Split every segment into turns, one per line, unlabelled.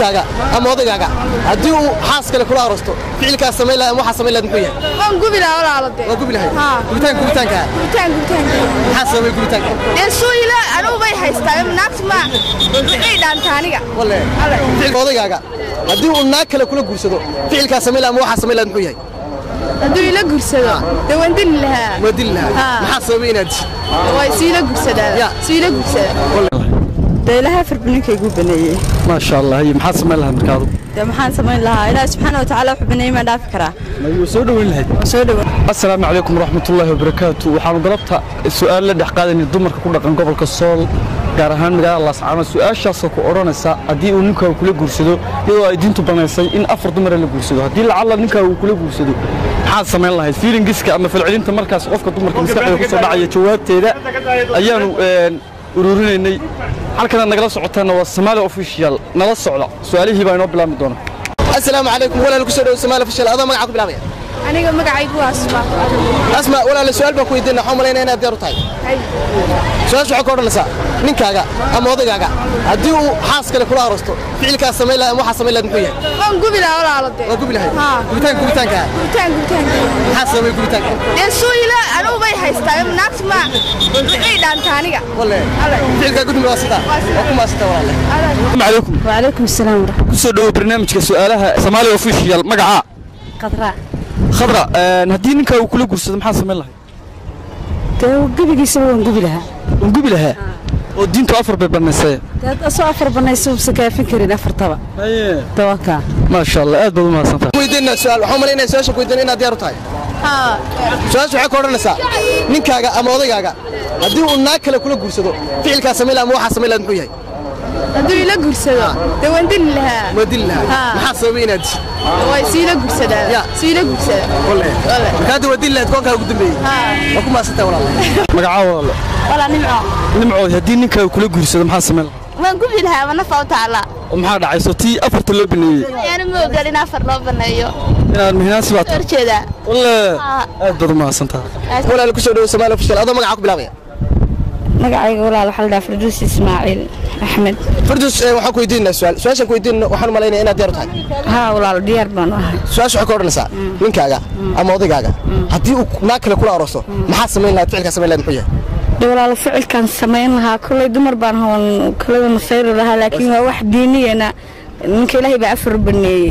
ninkaaga ama odagaaga haddii uu xaas kale kula arasto ficilkaas samayn lahaa waxa samayn lahaa muxuu yahay
waan gubi lahaa walaalade
waa gubi lahaa gubitaanka maxaa sababay gubitaanka
suuyila anuu bay haystaa naagtu ma wixii dhaanta aniga
wallahi ficilka odagaaga haddii uu naag kale kula guursado ficilkaas samayn lahaa waxa samayn lahaa muxuu yahay
hadduu ila guursado de waan dili lahaa
maxaa sababay inaad dishid
way siila guursada de ilaha farbininkaygu baneeyay
ما شاء الله هي محاسب سمين لها مركادو
ده محاسب سمين لها إله سبحانه وتعالى وحبني ما دافع كرا
سودوين لهي السلام عليكم ورحمة الله وبركاته وحنا ضربتها السؤال اللي حقاد إن الدمر كله كان قبل كسول جارهان مجال الله سبحانه السؤال شخص كورونا سا أدي ونكا وكل جورسدو يو أيدين تبنا يصير إن أفرض دمر اللي جورسدو هدي لعل نكا وكل جورسدو محاسب سمين لها فيلين جسك أما في العلم تمركز وفق دمر كمسكح يخص دعية شوات تدا أيانو ururina inay halkan nagala socotaana waa Soomaali official nala socda su'aalihii baa inoo bilaabmi doona assalaamu calaykum walaal ku soo dhaw Soomaali official adoo magaca ku bilaabaya
aniga magacaygu waa
asma walaal su'aal baa ku weydiinaa waxaan maleynaa inaad diyaar u tahay su'aasha waxa ka odhanaysa ninkaaga ama odagaaga haddii uu xaas kale kula arasto ficilkaas samayn lahaa waxa samayn lahaa muxuu yahay
waan gubi lahaa walaalade
waa gubi lahaa gubitaanka maxaa sababay gubitaanka
suuyila anuu bay haystaa naagtu ma wixii dhaanta aniga
wallahi ficilka gudmi waa sida waa kuma sida wallahi assalaamu calaykum
wa alaykum asalaam
ku soo dhaw barnaamijka su'aalaha Soomaali official magaca khadra haddii ninka uu kula guursado maxaa samayn lahaa
gabigiisa waan gubi lahaa
oo diintu afar bay banaysay
dad asoo afar banaysay uu sakaafin karin afartaba tawaka
ma sha Allah aad baad u mahadsantahay weydiinaa su'aal waxaan maleynaa su'aasha ku weydiinaa inaad diyaar u tahay su'aasha waxa ka odhanaysa ninkaaga ama odagaaga haddii uu naag kale kula guursado ficilkaas samayn lahaa waxa samayn lahaa muxuu yahay
hadduu ila guursado de waan dili lahaa
maxaa sababay inaad dishid
way siila guursada
wallahi markaad wadin lahayd koonka ugu dambeeyay waa kuma sita walaalahay magaca
wala
nimco haddii ninka kula guursado maxaa samayn lahaa
waan gubi lahaa wana fawtaala
maxaa dhacayso tii afarta loo baneeyay
yani ma ogal in afar loo baneeyo
inaad muhiimad
horjeeda
wallahi aad baad u mahadsantahay walaal ku soo dhaw Soomaali official adoo magaca ku bilaabaya
magacayga walaal waxa la dhaafay Firdaus Ismaaciil Axmed
Firdaus waxaan ku weydiinaa su'aashan ku weydiinaa waxaan maleynaa inaad diyaar u tahay
walaal diyaar baan ahay
su'aasha waxa ka odhanaysa ninkaaga ama odagaaga haddii uu naag kale kula arasto maxaa samayn lahaa ficilka samayn lahaa muxuu yahay
walaal ficilkan samayn lahaa kulay dumar baan hawan kala nasayr lahaa laakiin waa wax diiniyana ninka Ilaahay baa afar baneeyay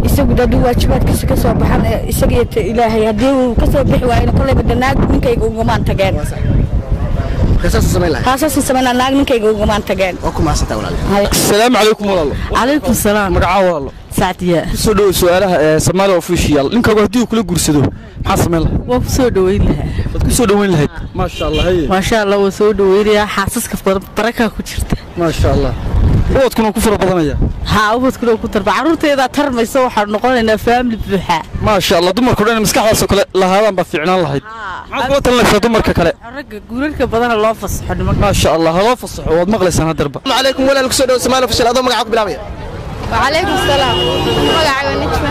isagu dad waajibaadkiisa ka soo baxan isaga iyo Ilaahay haddii uu ka soo bixi waayna kulay badanaag ninkayga ugu maan tageen هاساس سمعنا ناق نكيج وجمان تجان.
وكم عسنت ولا لا. السلام عليكم والله.
عليكم السلام.
مقعوا والله.
ساعتية.
سودو سؤالها سماله أوفيشيال. إنك قهديو كل جرسدو. حاسم الله.
وسودو وينها.
سودو وينها. ما شاء الله هي.
ما شاء الله وسودو وينها حاسس كفر بركة كشرت.
ما شاء الله. هو تكون كفر بدنيا.
هو تكون كفر بعروته إذا ترى ما يسوي حر نقول إنه فاهم بحا.
ما شاء الله دمر كلنا مسكح راسك لهذا بفعنا الله هيد. ما قلت لك دمر ككله.
قولك بدن الله فصح.
ما شاء الله هذا فصح ومغلس أنا دربه. السلام عليكم ولا لكسر سماله في الشلة مقعد بلابية.
وعليكم السلام. مقعد نجمة.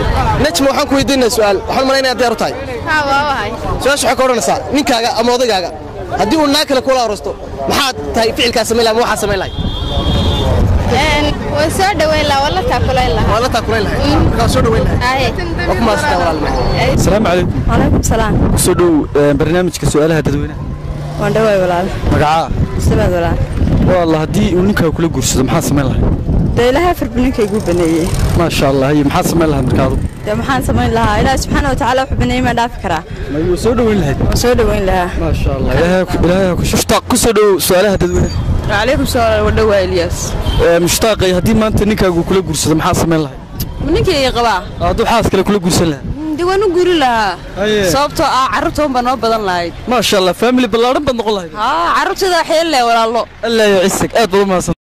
نجمة وحنك ويدينا سؤال وحن مرينا أديار تاي.
واي.
سؤال شو حكورنا سا نكاجا أمودي جاجا. هديو ناكل كولا رستو. محد تاي فعل كاسميلا مو حاسميلا.
وسود وينلا ولا تاكلينلا.
ولا تاكلينلا. كاسود وينلا. وكم أستوى السلام عليكم.
وعليكم السلام.
سودو برنامج كسؤالها تدوينه.
وندوي ولا.
مقعد.
سبعة ولا.
والله هدي ونكا كل جرس محاسب لها.
ده لها فربنيك يقول بنيه.
ما شاء الله هي محاسب لها مركادو.
ده محاسب لها إله سبحانه وتعالى وحبني ما دافع كرا.
ما يسودو وين لها.
سودو وين لها.
ما شاء الله. إلهك مشتاق كسودو سؤالها تدوينه.
عليكم سؤال ودوا إلياس.
مشتاق هدي ما أنت نكا كل جرس محاسب لها.
منك يا قبا.
هذا حاس كل جرس لها.
ديوانو قولي لها صوبته عرفتهم بنو بدن لايد
ما شاء الله فاميلي بلارن بنقول لها
عرفت ذا حيل ولا الله
الله يعسك